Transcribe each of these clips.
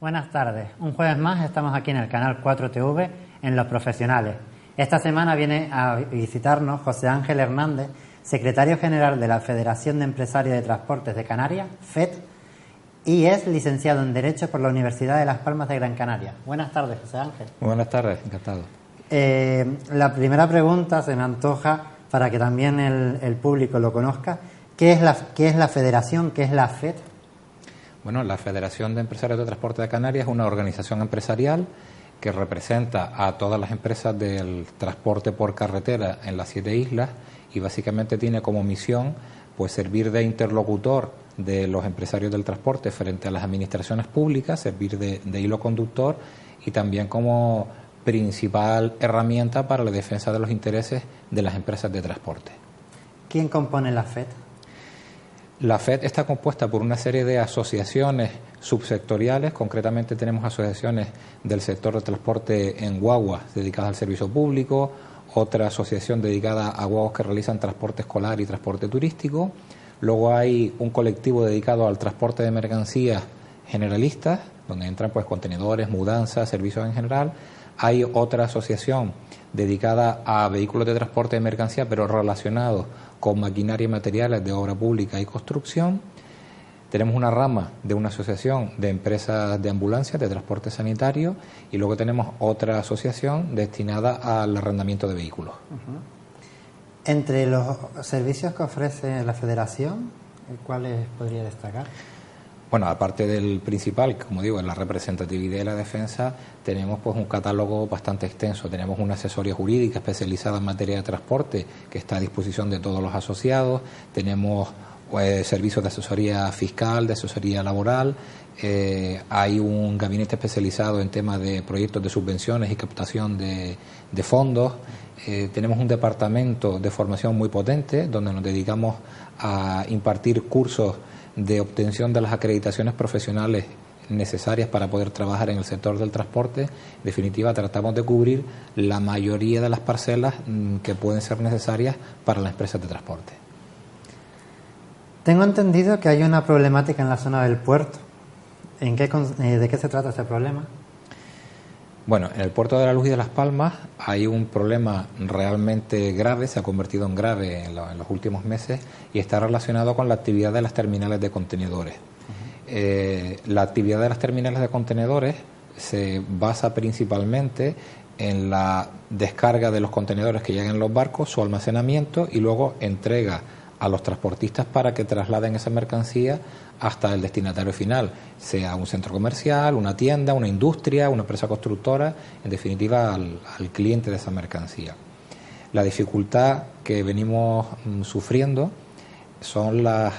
Buenas tardes. Un jueves más estamos aquí en el canal 4TV en Los Profesionales. Esta semana viene a visitarnos José Ángel Hernández, secretario general de la Federación de Empresarios de Transportes de Canarias, FET, y es licenciado en Derecho por la Universidad de Las Palmas de Gran Canaria. Buenas tardes, José Ángel. Buenas tardes, encantado. La primera pregunta se me antoja para que también el público lo conozca. ¿Qué es la federación? ¿Qué es la FET? Bueno, la Federación de Empresarios de Transporte de Canarias es una organización empresarial que representa a todas las empresas del transporte por carretera en las 7 islas y básicamente tiene como misión pues servir de interlocutor de los empresarios del transporte frente a las administraciones públicas, servir de hilo conductor y también como principal herramienta para la defensa de los intereses de las empresas de transporte. ¿Quién compone la FET? La FET está compuesta por una serie de asociaciones subsectoriales, concretamente tenemos asociaciones del sector de transporte en guaguas dedicadas al servicio público, otra asociación dedicada a guaguas que realizan transporte escolar y transporte turístico, luego hay un colectivo dedicado al transporte de mercancías generalistas, donde entran pues contenedores, mudanzas, servicios en general, hay otra asociación dedicada a vehículos de transporte de mercancía, pero relacionados con maquinaria y materiales de obra pública y construcción. Tenemos una rama de una asociación de empresas de ambulancias, de transporte sanitario, y luego tenemos otra asociación destinada al arrendamiento de vehículos. Entre los servicios que ofrece la Federación, ¿cuáles podría destacar? Bueno, aparte del principal, como digo, en la representatividad y la defensa, tenemos pues un catálogo bastante extenso. Tenemos una asesoría jurídica especializada en materia de transporte que está a disposición de todos los asociados. Tenemos servicios de asesoría fiscal, de asesoría laboral. Hay un gabinete especializado en temas de proyectos de subvenciones y captación de fondos. Tenemos un departamento de formación muy potente donde nos dedicamos a impartir cursos de obtención de las acreditaciones profesionales necesarias para poder trabajar en el sector del transporte. En definitiva, tratamos de cubrir la mayoría de las parcelas que pueden ser necesarias para las empresas de transporte. Tengo entendido que hay una problemática en la zona del puerto. ¿De qué se trata ese problema? Bueno, en el puerto de la Luz y de Las Palmas hay un problema realmente grave, se ha convertido en grave en los últimos meses y está relacionado con la actividad de las terminales de contenedores. La actividad de las terminales de contenedores se basa principalmente en la descarga de los contenedores que llegan en los barcos, su almacenamiento y luego entrega a los transportistas para que trasladen esa mercancía hasta el destinatario final, sea un centro comercial, una tienda, una industria, una empresa constructora, en definitiva al cliente de esa mercancía. La dificultad que venimos sufriendo son las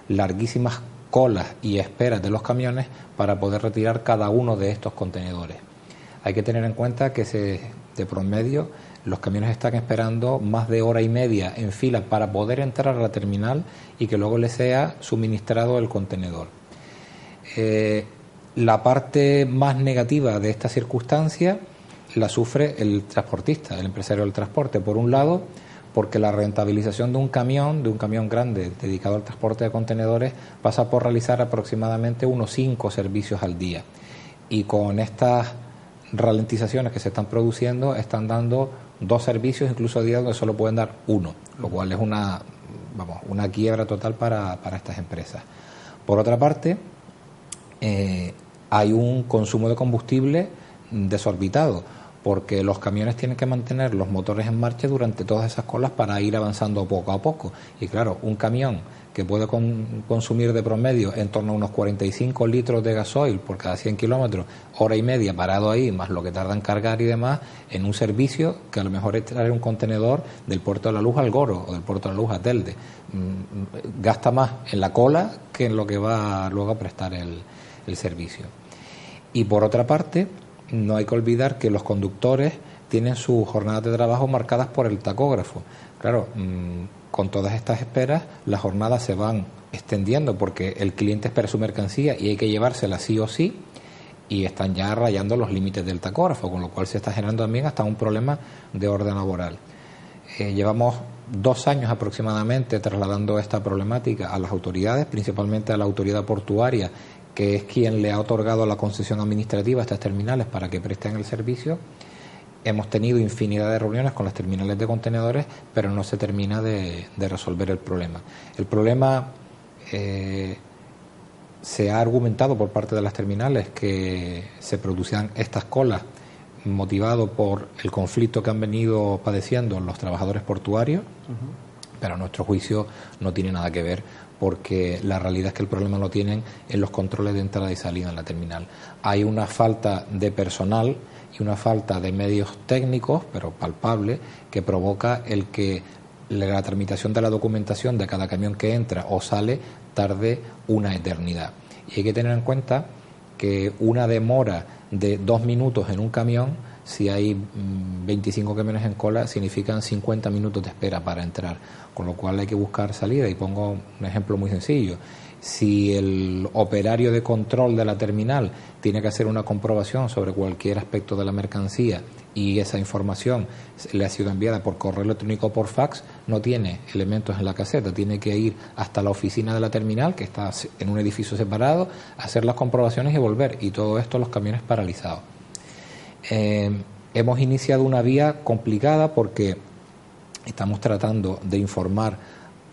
larguísimas colas y esperas de los camiones para poder retirar cada uno de estos contenedores. Hay que tener en cuenta que de promedio los camiones están esperando más de hora y media en fila para poder entrar a la terminal y que luego les sea suministrado el contenedor. La parte más negativa de esta circunstancia la sufre el transportista, el empresario del transporte. Por un lado, porque la rentabilización de un camión grande dedicado al transporte de contenedores pasa por realizar aproximadamente unos 5 servicios al día. Y con estas ralentizaciones que se están produciendo, están dando 2 servicios, incluso días donde solo pueden dar 1, lo cual es una quiebra total para estas empresas. Por otra parte, hay un consumo de combustible desorbitado, porque los camiones tienen que mantener los motores en marcha durante todas esas colas para ir avanzando poco a poco. Y claro, un camión que puede consumir de promedio en torno a unos 45 litros de gasoil por cada 100 kilómetros, hora y media parado ahí, más lo que tarda en cargar y demás, en un servicio que a lo mejor es traer un contenedor del Puerto de la Luz al Goro o del Puerto de la Luz a Telde. Gasta más en la cola que en lo que va luego a prestar el servicio. Y por otra parte, no hay que olvidar que los conductores tienen sus jornadas de trabajo marcadas por el tacógrafo. Claro, con todas estas esperas, las jornadas se van extendiendo porque el cliente espera su mercancía y hay que llevársela sí o sí, y están ya rayando los límites del tacógrafo, con lo cual se está generando también hasta un problema de orden laboral. Llevamos 2 años aproximadamente trasladando esta problemática a las autoridades, principalmente a la autoridad portuaria, que es quien le ha otorgado la concesión administrativa a estas terminales para que presten el servicio. Hemos tenido infinidad de reuniones con las terminales de contenedores, pero no se termina de resolver el problema. El problema se ha argumentado por parte de las terminales que se producían estas colas motivado por el conflicto que han venido padeciendo los trabajadores portuarios, pero a nuestro juicio no tiene nada que ver, porque la realidad es que el problema lo tienen en los controles de entrada y salida en la terminal. Hay una falta de personal y una falta de medios técnicos, pero palpable, que provoca el que la tramitación de la documentación de cada camión que entra o sale tarde una eternidad. Y hay que tener en cuenta que una demora de 2 minutos en un camión, si hay 25 camiones en cola, significan 50 minutos de espera para entrar, con lo cual hay que buscar salida. Y pongo un ejemplo muy sencillo: si el operario de control de la terminal tiene que hacer una comprobación sobre cualquier aspecto de la mercancía y esa información le ha sido enviada por correo electrónico o por fax, no tiene elementos en la caseta, tiene que ir hasta la oficina de la terminal, que está en un edificio separado, hacer las comprobaciones y volver, y todo esto los camiones paralizados. Hemos iniciado una vía complicada porque estamos tratando de informar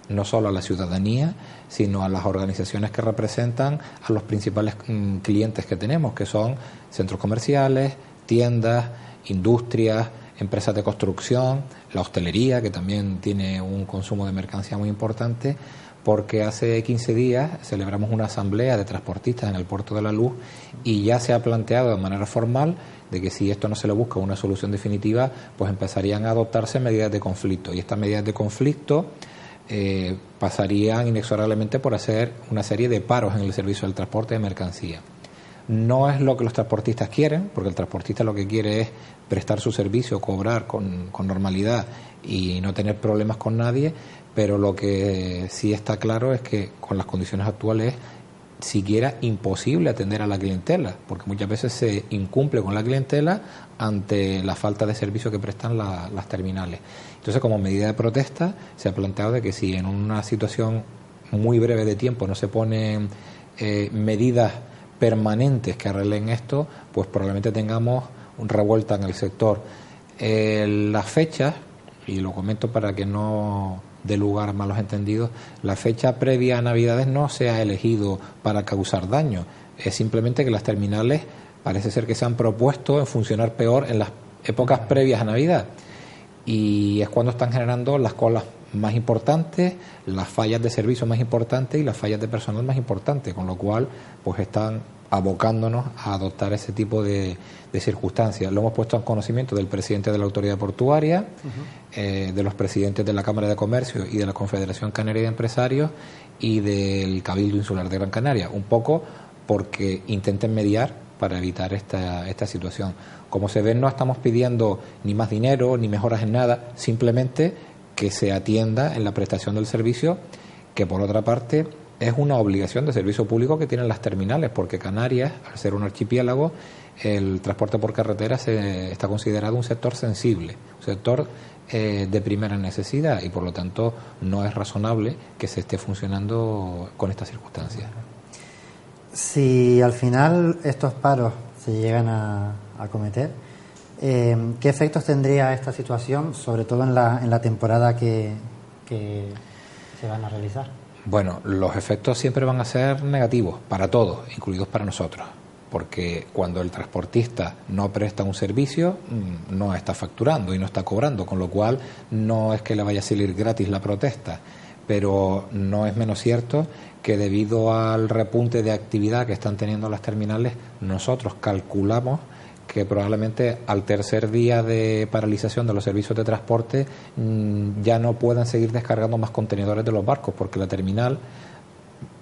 no solo a la ciudadanía, sino a las organizaciones que representan a los principales clientes que tenemos, que son centros comerciales, tiendas, industrias, empresas de construcción, la hostelería, que también tiene un consumo de mercancía muy importante, porque hace 15 días celebramos una asamblea de transportistas en el Puerto de la Luz y ya se ha planteado de manera formal de que si esto no se le busca una solución definitiva, pues empezarían a adoptarse medidas de conflicto, y estas medidas de conflicto pasarían inexorablemente por hacer una serie de paros en el servicio del transporte de mercancía. No es lo que los transportistas quieren, porque el transportista lo que quiere es prestar su servicio, cobrar con normalidad y no tener problemas con nadie, pero lo que sí está claro es que con las condiciones actuales es siquiera imposible atender a la clientela, porque muchas veces se incumple con la clientela ante la falta de servicio que prestan las terminales. Entonces, como medida de protesta, se ha planteado de que si en una situación muy breve de tiempo no se ponen medidas permanentes que arreglen esto, pues probablemente tengamos una revuelta en el sector. Las fechas, y lo comento para que no dé lugar a malos entendidos, la fecha previa a Navidades no se ha elegido para causar daño, es simplemente que las terminales parece ser que se han propuesto en funcionar peor en las épocas previas a Navidad, y es cuando están generando las colas más importantes, las fallas de servicio más importantes y las fallas de personal más importantes, con lo cual pues están abocándonos a adoptar ese tipo de circunstancias. Lo hemos puesto en conocimiento del presidente de la Autoridad Portuaria, de los presidentes de la Cámara de Comercio y de la Confederación Canaria de Empresarios y del Cabildo Insular de Gran Canaria, un poco porque intenten mediar para evitar esta situación. Como se ve, no estamos pidiendo ni más dinero ni mejoras en nada, simplemente que se atienda en la prestación del servicio, que por otra parte es una obligación de servicio público que tienen las terminales, porque Canarias, al ser un archipiélago, el transporte por carretera está considerado un sector sensible, un sector de primera necesidad, y por lo tanto no es razonable que se esté funcionando con estas circunstancias. Si al final estos paros se llegan a cometer, ¿qué efectos tendría esta situación, sobre todo en la temporada que se van a realizar? Bueno, los efectos siempre van a ser negativos para todos, incluidos para nosotros, porque cuando el transportista no presta un servicio, no está facturando y no está cobrando, con lo cual no es que le vaya a salir gratis la protesta, pero no es menos cierto que debido al repunte de actividad que están teniendo las terminales, nosotros calculamos que probablemente al tercer día de paralización de los servicios de transporte ya no puedan seguir descargando más contenedores de los barcos, porque la terminal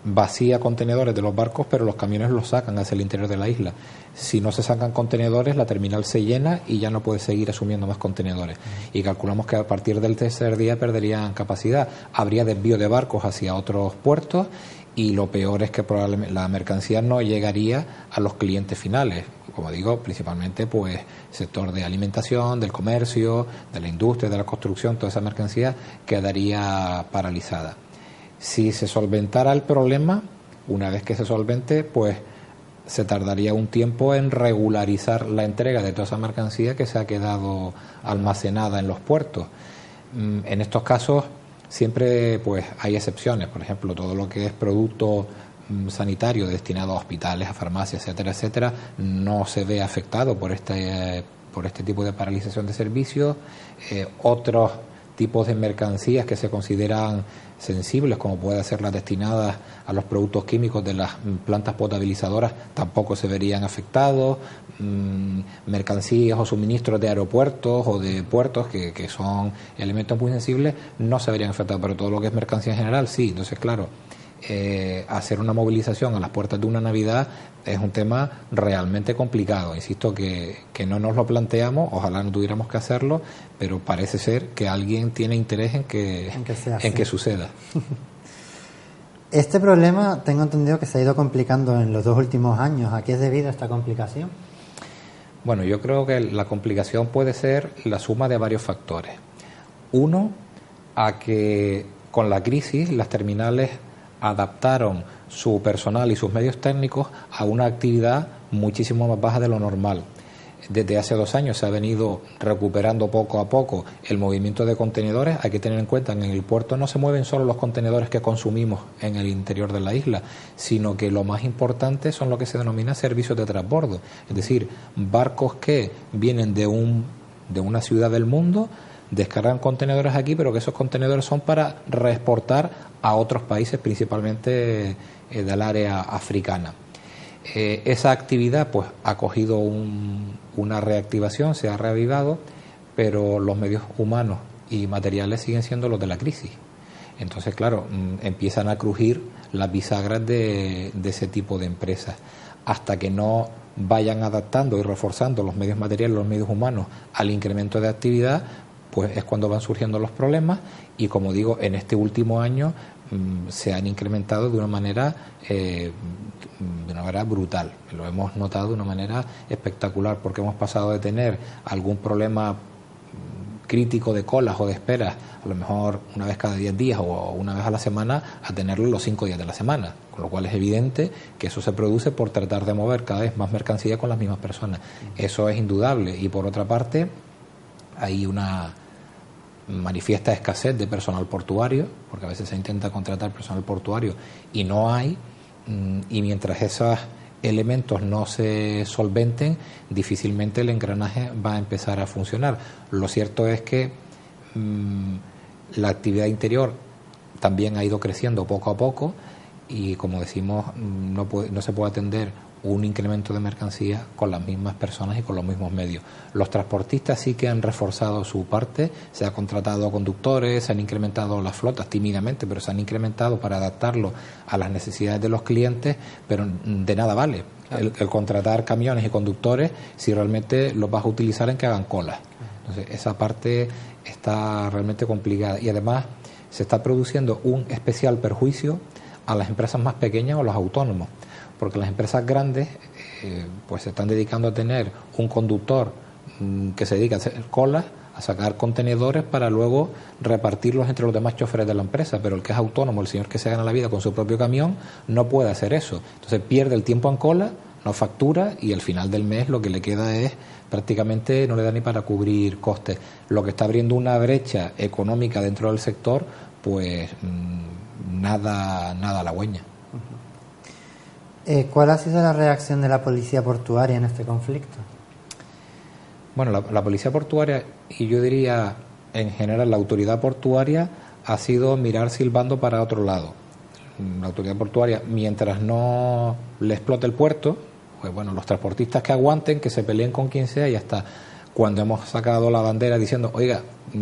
vacía contenedores de los barcos, pero los camiones los sacan hacia el interior de la isla. Si no se sacan contenedores, la terminal se llena y ya no puede seguir asumiendo más contenedores. Y calculamos que a partir del tercer día perderían capacidad. Habría desvío de barcos hacia otros puertos, y lo peor es que probablemente la mercancía no llegaría a los clientes finales. Como digo, principalmente pues sector de alimentación, del comercio, de la industria, de la construcción, toda esa mercancía quedaría paralizada. Si se solventara el problema, Una vez que se solvente, pues se tardaría un tiempo en regularizar la entrega de toda esa mercancía que se ha quedado almacenada en los puertos. En estos casos siempre pues hay excepciones, por ejemplo, todo lo que es producto sanitario destinado a hospitales, a farmacias, etcétera, etcétera, no se ve afectado por este tipo de paralización de servicios. Otros tipos de mercancías que se consideran sensibles, como pueden ser las destinadas a los productos químicos de las plantas potabilizadoras, tampoco se verían afectados. Mercancías o suministros de aeropuertos o de puertos, que son elementos muy sensibles, no se verían afectados, pero todo lo que es mercancía en general sí. Entonces, claro, hacer una movilización a las puertas de una Navidad es un tema realmente complicado. Insisto que no nos lo planteamos, ojalá no tuviéramos que hacerlo, pero parece ser que alguien tiene interés en que suceda. Este problema tengo entendido que se ha ido complicando en los 2 últimos años. ¿A qué es debido esta complicación? Bueno, yo creo que la complicación puede ser la suma de varios factores. Uno, a que con la crisis las terminales adaptaron su personal y sus medios técnicos a una actividad muchísimo más baja de lo normal. Desde hace 2 años se ha venido recuperando poco a poco el movimiento de contenedores. Hay que tener en cuenta que en el puerto no se mueven solo los contenedores que consumimos en el interior de la isla, sino que lo más importante son lo que se denomina servicios de transbordo, es decir, barcos que vienen de una ciudad del mundo, descargan contenedores aquí, pero que esos contenedores son para reexportar a otros países, principalmente del área africana. Esa actividad pues ha cogido una reactivación, se ha reavivado, pero los medios humanos y materiales siguen siendo los de la crisis. Entonces, claro, empiezan a crujir las bisagras de ese tipo de empresas. Hasta que no vayan adaptando y reforzando los medios materiales, los medios humanos al incremento de actividad, pues es cuando van surgiendo los problemas. Y como digo, en este último año se han incrementado de una manera brutal. Lo hemos notado de una manera espectacular, porque hemos pasado de tener algún problema crítico de colas o de esperas, a lo mejor una vez cada 10 días o una vez a la semana, a tenerlo los 5 días de la semana, con lo cual es evidente que eso se produce por tratar de mover cada vez más mercancía con las mismas personas. Eso es indudable. Y por otra parte, hay una manifiesta escasez de personal portuario, porque a veces se intenta contratar personal portuario y no hay, y mientras esos elementos no se solventen, difícilmente el engranaje va a empezar a funcionar. Lo cierto es que la actividad interior también ha ido creciendo poco a poco y, como decimos, no se puede atender un incremento de mercancía con las mismas personas y con los mismos medios. Los transportistas sí que han reforzado su parte, se ha contratado a conductores, se han incrementado las flotas tímidamente, pero se han incrementado para adaptarlo a las necesidades de los clientes, pero de nada vale el contratar camiones y conductores si realmente los vas a utilizar en que hagan colas. Entonces, esa parte está realmente complicada y además se está produciendo un especial perjuicio a las empresas más pequeñas o los autónomos, porque las empresas grandes pues se están dedicando a tener un conductor que se dedica a hacer colas, a sacar contenedores para luego repartirlos entre los demás choferes de la empresa, pero el que es autónomo, el señor que se gana la vida con su propio camión, no puede hacer eso. Entonces pierde el tiempo en cola, no factura y al final del mes lo que le queda es prácticamente no le da ni para cubrir costes, lo que está abriendo una brecha económica dentro del sector, pues nada halagüeña. ¿Cuál ha sido la reacción de la policía portuaria en este conflicto? Bueno, la policía portuaria y yo diría en general la autoridad portuaria ha sido mirar silbando para otro lado. La autoridad portuaria, mientras no le explote el puerto, pues bueno, los transportistas que aguanten, que se peleen con quien sea y ya está. Cuando hemos sacado la bandera diciendo, oiga,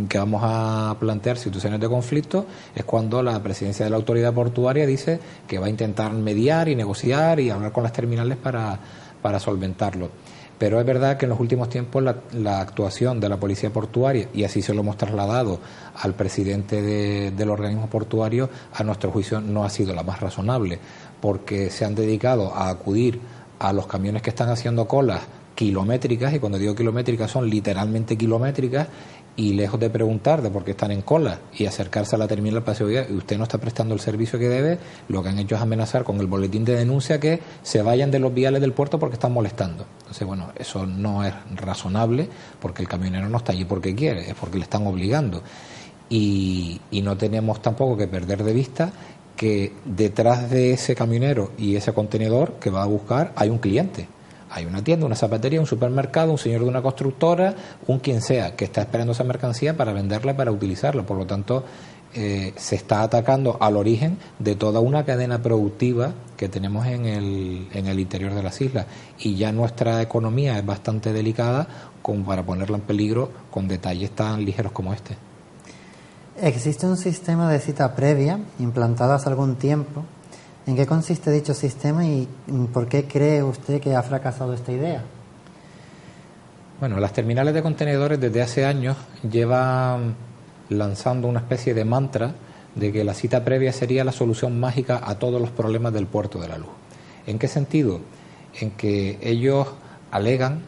que vamos a plantear situaciones de conflicto, es cuando la presidencia de la autoridad portuaria dice que va a intentar mediar y negociar y hablar con las terminales para solventarlo. Pero es verdad que en los últimos tiempos la actuación de la policía portuaria, y así se lo hemos trasladado al presidente del organismo portuario, a nuestro juicio no ha sido la más razonable, porque se han dedicado a acudir a los camiones que están haciendo colas kilométricas, y cuando digo kilométricas son literalmente kilométricas, y lejos de preguntar de por qué están en cola y acercarse a la terminal para decir, oye, usted no está prestando el servicio que debe, lo que han hecho es amenazar con el boletín de denuncia que se vayan de los viales del puerto porque están molestando. Entonces, bueno, eso no es razonable, porque el camionero no está allí porque quiere, es porque le están obligando. Y no tenemos tampoco que perder de vista que detrás de ese camionero y ese contenedor que va a buscar hay un cliente. Hay una tienda, una zapatería, un supermercado, un señor de una constructora, un quien sea, que está esperando esa mercancía para venderla, para utilizarla. Por lo tanto, se está atacando al origen de toda una cadena productiva que tenemos en el interior de las islas. Y ya nuestra economía es bastante delicada como para ponerla en peligro con detalles tan ligeros como este. Existe un sistema de cita previa implantado hace algún tiempo. ¿En qué consiste dicho sistema y por qué cree usted que ha fracasado esta idea? Bueno, las terminales de contenedores desde hace años llevan lanzando una especie de mantra de que la cita previa sería la solución mágica a todos los problemas del puerto de la Luz. ¿En qué sentido? En que ellos alegan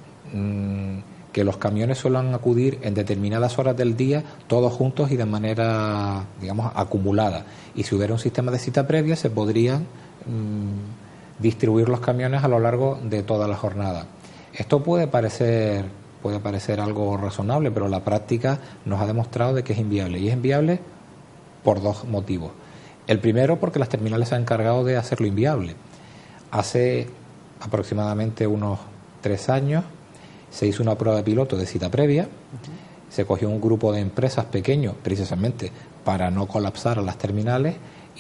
que los camiones suelen acudir en determinadas horas del día, todos juntos y de manera, digamos, acumulada. Y si hubiera un sistema de cita previa, se podrían distribuir los camiones a lo largo de toda la jornada. Esto puede parecer algo razonable, pero la práctica nos ha demostrado de que es inviable. Y es inviable por dos motivos. El primero, porque las terminales se han encargado de hacerlo inviable. Hace aproximadamente unos 3 años se hizo una prueba de piloto de cita previa, se cogió un grupo de empresas pequeños precisamente para no colapsar a las terminales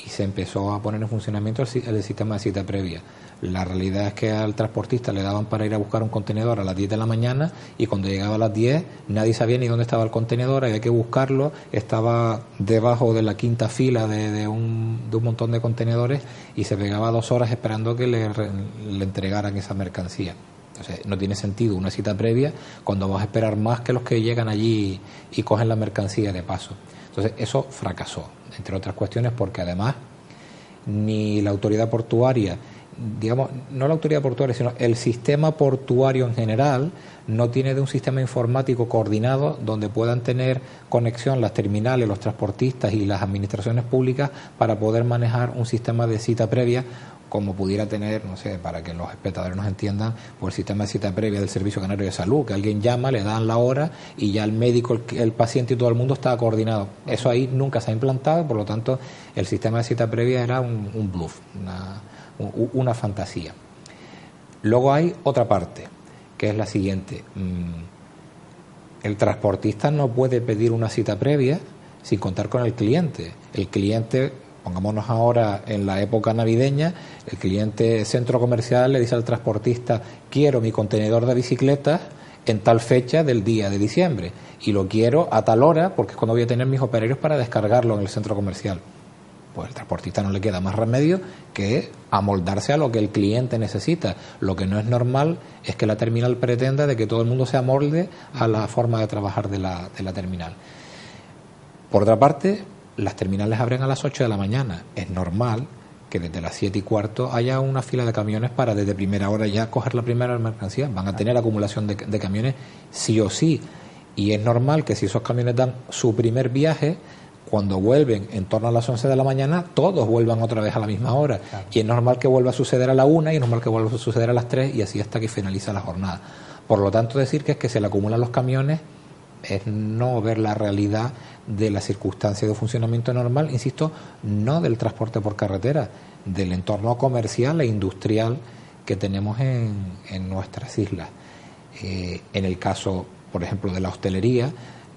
y se empezó a poner en funcionamiento el sistema de cita previa. La realidad es que al transportista le daban para ir a buscar un contenedor a las 10 de la mañana y cuando llegaba a las 10 nadie sabía ni dónde estaba el contenedor, había que buscarlo, estaba debajo de la quinta fila de un montón de contenedores y se pegaba 2 horas esperando que le entregaran esa mercancía. Entonces, no tiene sentido una cita previa cuando vas a esperar más que los que llegan allí y cogen la mercancía de paso. Entonces, eso fracasó, entre otras cuestiones, porque además ni la autoridad portuaria, digamos, no la autoridad portuaria, sino el sistema portuario en general, no tiene de un sistema informático coordinado donde puedan tener conexión las terminales, los transportistas y las administraciones públicas para poder manejar un sistema de cita previa como pudiera tener, no sé, para que los espectadores nos entiendan, por el sistema de cita previa del Servicio Canario de Salud, que alguien llama, le dan la hora y ya el médico, el paciente y todo el mundo está coordinado. Eso ahí nunca se ha implantado, por lo tanto el sistema de cita previa era un bluff, una fantasía. Luego hay otra parte, que es la siguiente. El transportista no puede pedir una cita previa sin contar con el cliente. El cliente, pongámonos ahora en la época navideña, el cliente centro comercial le dice al transportista: quiero mi contenedor de bicicletas en tal fecha del día de diciembre y lo quiero a tal hora porque es cuando voy a tener mis operarios para descargarlo en el centro comercial. Pues el transportista no le queda más remedio que amoldarse a lo que el cliente necesita. Lo que no es normal es que la terminal pretenda de que todo el mundo se amolde a la forma de trabajar de la terminal. Por otra parte, las terminales abren a las 8 de la mañana. Es normal que desde las 7:15 haya una fila de camiones para desde primera hora ya coger la primera mercancía. Van a tener acumulación de camiones sí o sí. Y es normal que si esos camiones dan su primer viaje, cuando vuelven en torno a las 11 de la mañana, todos vuelvan otra vez a la misma hora. Claro. Y es normal que vuelva a suceder a la 1 y es normal que vuelva a suceder a las 3 y así hasta que finaliza la jornada. Por lo tanto, decir que es que se le acumulan los camiones es no ver la realidad de la circunstancia de funcionamiento normal, insisto, no del transporte por carretera, del entorno comercial e industrial que tenemos en nuestras islas. En el caso, por ejemplo, de la hostelería,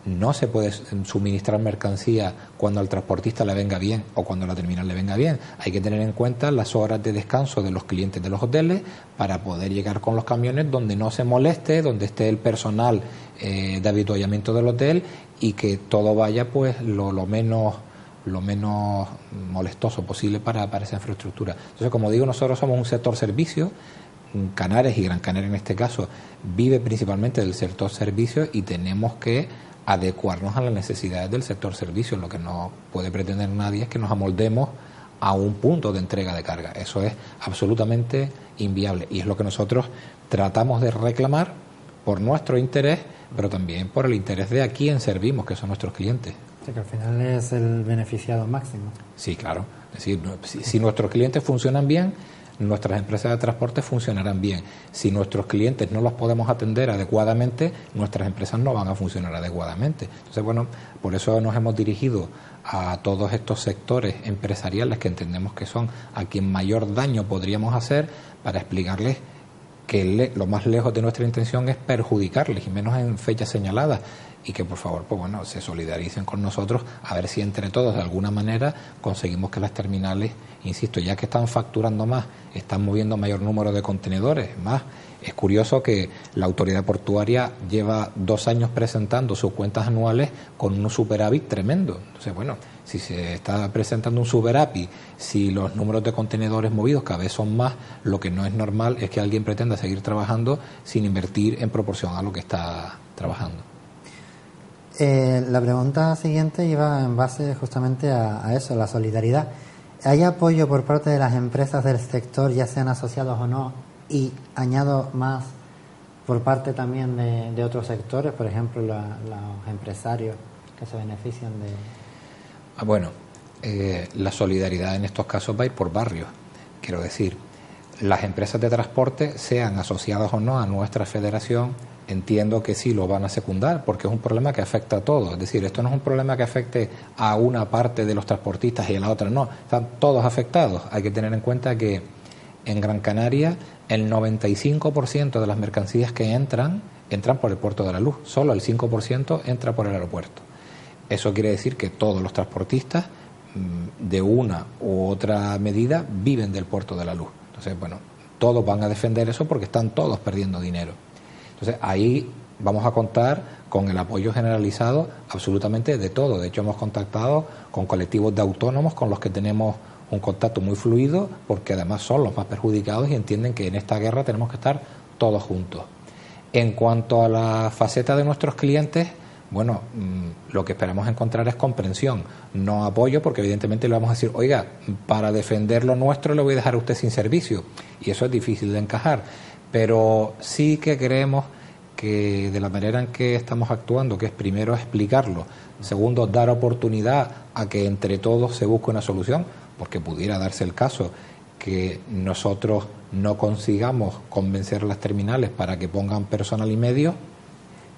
no se puede suministrar mercancía cuando al transportista le venga bien o cuando a la terminal le venga bien. Hay que tener en cuenta las horas de descanso de los clientes de los hoteles para poder llegar con los camiones donde no se moleste, donde esté el personal de habituallamiento del hotel y que todo vaya pues lo menos molestoso posible para esa infraestructura. Entonces, como digo, nosotros somos un sector servicio. Canarias y Gran Canaria en este caso vive principalmente del sector servicio y tenemos que adecuarnos a las necesidades del sector servicio. Lo que no puede pretender nadie es que nos amoldemos a un punto de entrega de carga. Eso es absolutamente inviable y es lo que nosotros tratamos de reclamar por nuestro interés, pero también por el interés de a quién servimos, que son nuestros clientes. Sí, que al final es el beneficiado máximo. Sí, claro. Es decir, si nuestros clientes funcionan bien, nuestras empresas de transporte funcionarán bien. Si nuestros clientes no los podemos atender adecuadamente, nuestras empresas no van a funcionar adecuadamente. Entonces, bueno, por eso nos hemos dirigido a todos estos sectores empresariales que entendemos que son a quien mayor daño podríamos hacer, para explicarles que lo más lejos de nuestra intención es perjudicarles, y menos en fechas señaladas, y que por favor, pues bueno, se solidaricen con nosotros, a ver si entre todos de alguna manera conseguimos que las terminales, insisto, ya que están facturando más, están moviendo mayor número de contenedores. Más, es curioso que la autoridad portuaria lleva 2 años presentando sus cuentas anuales con un superávit tremendo. Entonces, bueno, si se está presentando un superávit, si los números de contenedores movidos cada vez son más, lo que no es normal es que alguien pretenda seguir trabajando sin invertir en proporción a lo que está trabajando. La pregunta siguiente iba en base justamente a eso, la solidaridad. ¿Hay apoyo por parte de las empresas del sector, ya sean asociados o no? Y añado más, por parte también de otros sectores, por ejemplo, los empresarios que se benefician de... Bueno, la solidaridad en estos casos va a ir por barrios. Quiero decir, las empresas de transporte, sean asociadas o no a nuestra federación, entiendo que sí lo van a secundar, porque es un problema que afecta a todos. Es decir, esto no es un problema que afecte a una parte de los transportistas y a la otra no. Están todos afectados. Hay que tener en cuenta que en Gran Canaria el 95% de las mercancías que entran por el puerto de la Luz. Solo el 5% entra por el aeropuerto. Eso quiere decir que todos los transportistas, de una u otra medida, viven del puerto de la Luz. Entonces, bueno, todos van a defender eso porque están todos perdiendo dinero. Entonces, ahí vamos a contar con el apoyo generalizado absolutamente de todo. De hecho, hemos contactado con colectivos de autónomos con los que tenemos un contacto muy fluido, porque además son los más perjudicados y entienden que en esta guerra tenemos que estar todos juntos. En cuanto a la faceta de nuestros clientes, bueno, lo que esperamos encontrar es comprensión, no apoyo, porque evidentemente le vamos a decir, oiga, para defender lo nuestro le voy a dejar a usted sin servicio, y eso es difícil de encajar. Pero sí que creemos que de la manera en que estamos actuando, que es primero explicarlo, segundo dar oportunidad a que entre todos se busque una solución, porque pudiera darse el caso que nosotros no consigamos convencer a las terminales para que pongan personal y medios,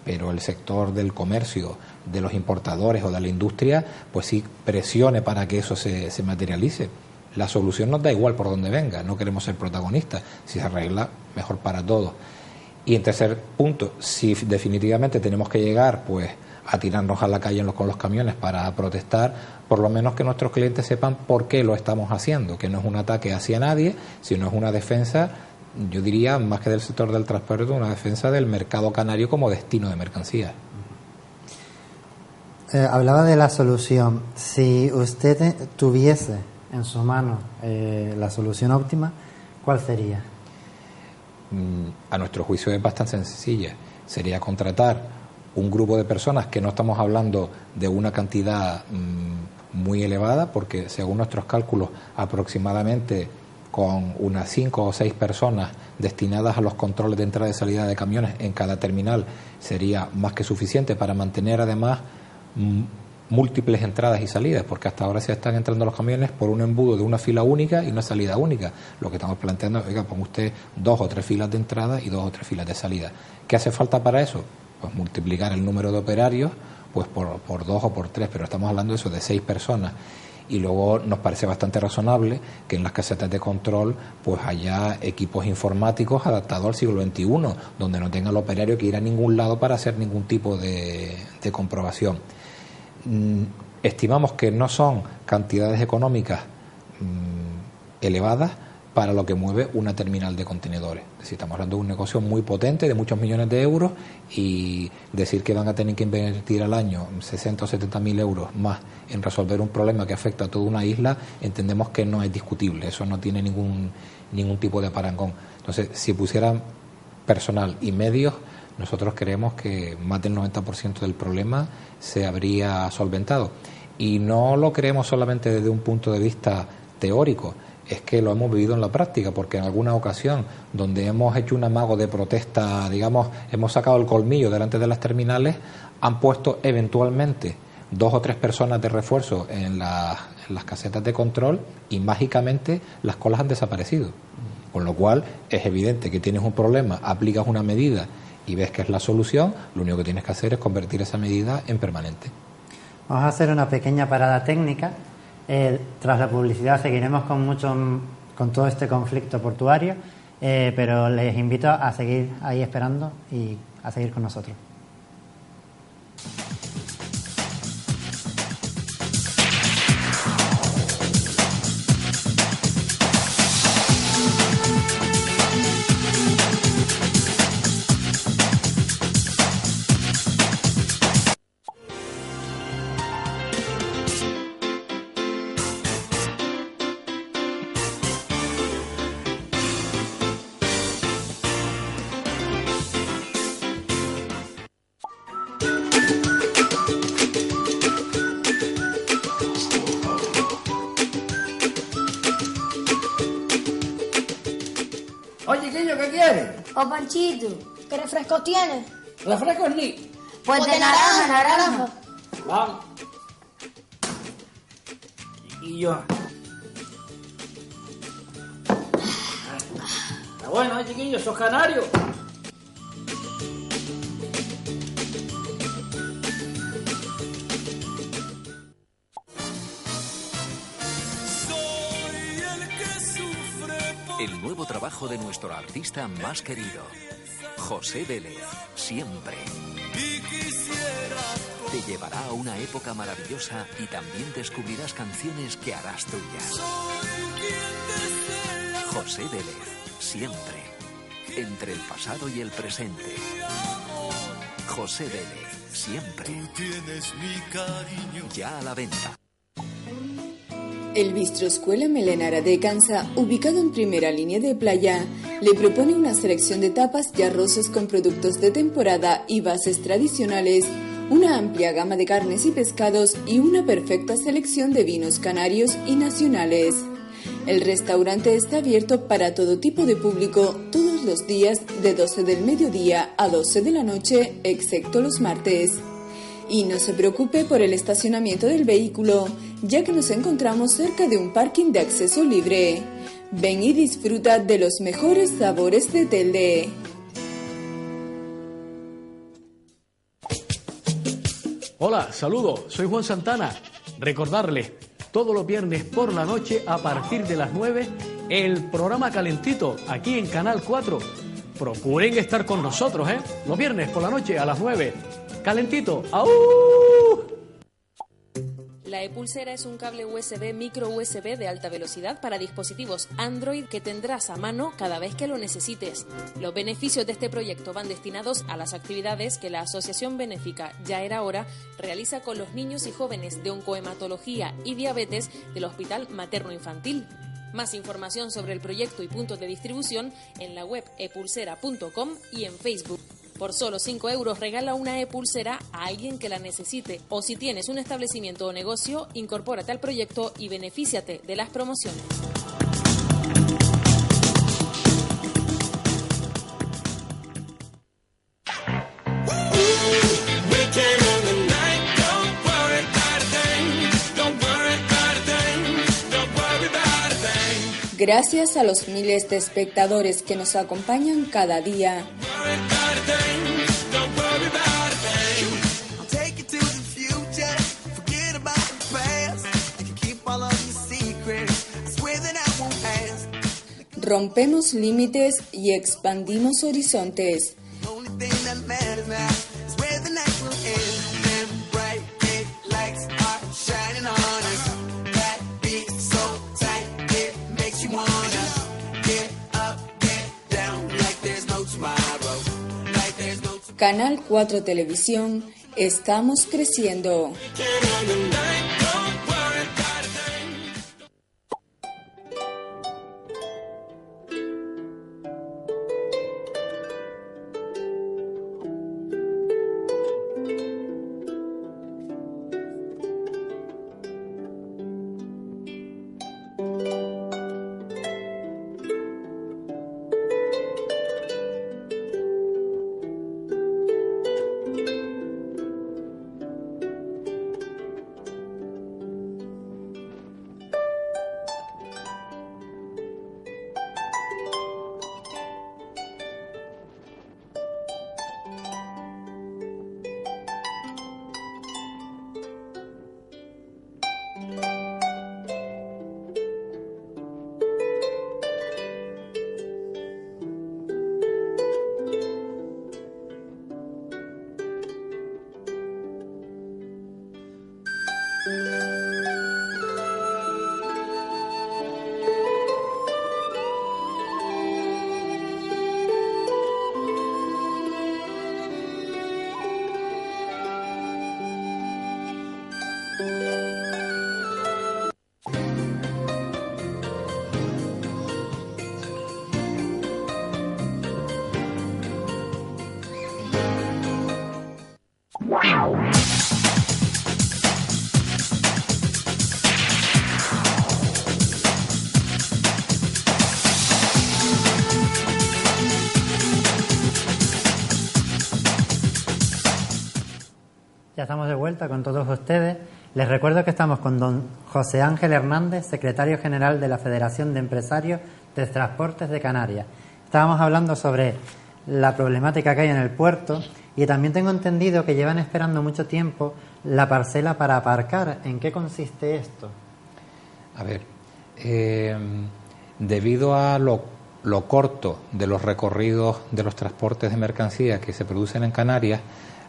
pero el sector del comercio, de los importadores o de la industria, pues sí presione para que eso se materialice. La solución nos da igual por donde venga, no queremos ser protagonistas. Si se arregla, mejor para todos. Y en tercer punto, si definitivamente tenemos que llegar pues a tirarnos a la calle con los camiones para protestar, por lo menos que nuestros clientes sepan por qué lo estamos haciendo, que no es un ataque hacia nadie, sino es una defensa, yo diría, más que del sector del transporte, una defensa del mercado canario como destino de mercancías. Hablaba de la solución. Si usted tuviese en su mano la solución óptima, ¿cuál sería? A nuestro juicio es bastante sencilla. Sería contratar un grupo de personas, que no estamos hablando de una cantidad muy elevada, porque según nuestros cálculos aproximadamente con unas 5 o 6 personas destinadas a los controles de entrada y salida de camiones en cada terminal sería más que suficiente para mantener además múltiples entradas y salidas, porque hasta ahora se están entrando los camiones por un embudo de una fila única y una salida única. Lo que estamos planteando es, oiga, ponga usted 2 o 3 filas de entrada y 2 o 3 filas de salida. ¿Qué hace falta para eso? Pues multiplicar el número de operarios pues por 2 o por 3, pero estamos hablando de eso, de 6 personas. Y luego nos parece bastante razonable que en las casetas de control pues haya equipos informáticos adaptados al siglo XXI, donde no tenga el operario que ir a ningún lado para hacer ningún tipo de comprobación. Estimamos que no son cantidades económicas elevadas para lo que mueve una terminal de contenedores. Es decir, estamos hablando de un negocio muy potente, de muchos millones de euros, y decir que van a tener que invertir al año 60 o 70 mil euros más en resolver un problema que afecta a toda una isla, entendemos que no es discutible, eso no tiene ningún tipo de parangón. Entonces, si pusieran personal y medios, nosotros creemos que más del 90% del problema se habría solventado. Y no lo creemos solamente desde un punto de vista teórico, es que lo hemos vivido en la práctica, porque en alguna ocasión donde hemos hecho un amago de protesta, digamos, hemos sacado el colmillo delante de las terminales, han puesto eventualmente 2 o 3 personas de refuerzo en las casetas de control y mágicamente las colas han desaparecido. Con lo cual es evidente que tienes un problema, aplicas una medida y ves que es la solución, lo único que tienes que hacer es convertir esa medida en permanente. Vamos a hacer una pequeña parada técnica. Tras la publicidad seguiremos con todo este conflicto portuario, pero les invito a seguir ahí esperando y a seguir con nosotros. Oye, Quillo, ¿qué quieres? Oh, Panchito, ¿qué refresco tienes? ¿Refrescos ni? Pues de naranja. Vamos. Y yo. Está bueno, chiquillos, sos canarios. El nuevo trabajo de nuestro artista más querido, José Vélez, siempre. Te llevará a una época maravillosa y también descubrirás canciones que harás tuyas. José Vélez, siempre. Entre el pasado y el presente. José Vélez, siempre. Ya a la venta. El Bistro Escuela Melenara de Cansa, ubicado en primera línea de playa, le propone una selección de tapas y arroces con productos de temporada y bases tradicionales, una amplia gama de carnes y pescados y una perfecta selección de vinos canarios y nacionales. El restaurante está abierto para todo tipo de público todos los días de 12 del mediodía a 12 de la noche, excepto los martes. Y no se preocupe por el estacionamiento del vehículo, ya que nos encontramos cerca de un parking de acceso libre. Ven y disfruta de los mejores sabores de Telde. Hola, saludos, soy Juan Santana. Recordarles, todos los viernes por la noche a partir de las 9, el programa Calentito, aquí en Canal 4. Procuren estar con nosotros, los viernes por la noche a las 9. Calentito, ¡au! La e-pulsera es un cable USB micro USB de alta velocidad para dispositivos Android que tendrás a mano cada vez que lo necesites. Los beneficios de este proyecto van destinados a las actividades que la Asociación Benéfica Ya Era Hora realiza con los niños y jóvenes de oncohematología y diabetes del Hospital Materno Infantil. Más información sobre el proyecto y puntos de distribución en la web epulsera.com y en Facebook. Por solo 5 euros regala una e-pulsera a alguien que la necesite. O si tienes un establecimiento o negocio, incorpórate al proyecto y benefíciate de las promociones. Gracias a los miles de espectadores que nos acompañan cada día. Rompemos límites y expandimos horizontes. Canal 4 Televisión, estamos creciendo. Ya estamos de vuelta con todos ustedes. Les recuerdo que estamos con don José Ángel Hernández, secretario general de la Federación de Empresarios de Transportes de Canarias. Estábamos hablando sobre la problemática que hay en el puerto y también tengo entendido que llevan esperando mucho tiempo la parcela para aparcar. ¿En qué consiste esto? A ver, debido a lo corto de los recorridos de los transportes de mercancías que se producen en Canarias,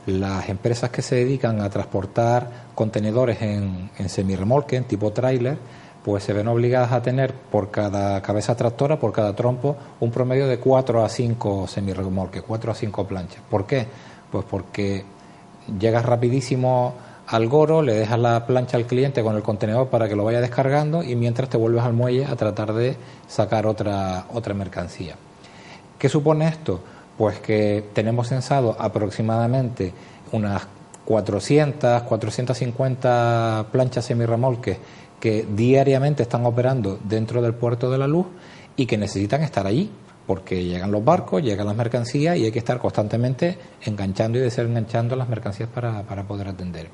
las empresas que se dedican a transportar contenedores en semirremolque, en tipo tráiler, pues se ven obligadas a tener por cada cabeza tractora, por cada trompo, un promedio de 4 a 5 semirremolques, 4 a 5 planchas. ¿Por qué? Pues porque llegas rapidísimo al goro, le dejas la plancha al cliente con el contenedor para que lo vaya descargando y mientras te vuelves al muelle a tratar de sacar otra mercancía. ¿Qué supone esto? Pues que tenemos censado aproximadamente unas 450 planchas semirremolques que diariamente están operando dentro del puerto de la Luz y que necesitan estar allí, porque llegan los barcos, llegan las mercancías y hay que estar constantemente enganchando y desenganchando las mercancías para poder atender.